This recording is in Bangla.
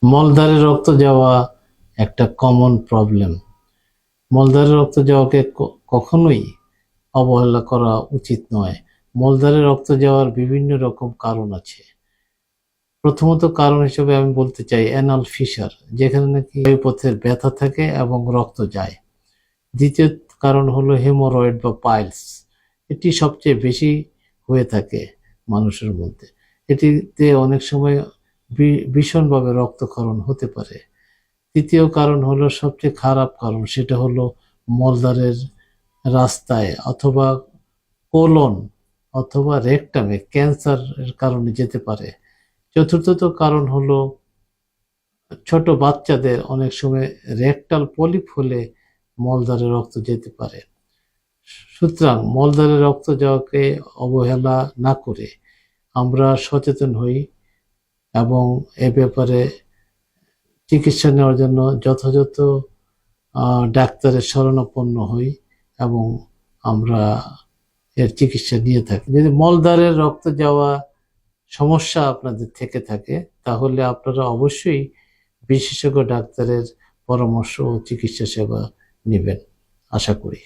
মলদ্বারে রক্ত যাওয়া একটা কমন প্রবলেম। মলদ্বারে রক্ত যাওয়াকে কখনোই অবহেলা করা উচিত নয়। মলদ্বারে রক্ত যাওয়ার বিভিন্ন রকম কারণ আছে। প্রথমত কারণ হিসেবে আমি বলতে চাই অ্যানাল ফিশার, যেখানে নাকি বায়ুপথের ব্যথা থাকে এবং রক্ত যায়। দ্বিতীয় কারণ হলো হেমোরয়েড বা পাইলস। এটি সবচেয়ে বেশি হয়ে থাকে মানুষের মধ্যে। এটিতে অনেক সময় ভীষণভাবে রক্তক্ষরণ হতে পারে। তৃতীয় কারণ হলো সবচেয়ে খারাপ কারণ, সেটা হলো মলদ্বারের রাস্তায় অথবা কোলন অথবা রেকটামে ক্যান্সারের কারণে যেতে পারে। চতুর্থত কারণ হলো ছোট বাচ্চাদের অনেক সময় রেকটাল পলিপ হলে মলদ্বারে রক্ত যেতে পারে। সুতরাং মলদ্বারে রক্ত যাওয়াকে অবহেলা না করে আমরা সচেতন হই এবং এ ব্যাপারে চিকিৎসা নেওয়ার জন্য যথাযথ ডাক্তারের শরণাপন্ন হই এবং আমরা এর চিকিৎসা নিয়ে থাকি। যদি মলদ্বারের রক্ত যাওয়া সমস্যা আপনাদের থেকে থাকে, তাহলে আপনারা অবশ্যই বিশেষজ্ঞ ডাক্তারের পরামর্শ ও চিকিৎসা সেবা নেবেন, আশা করি।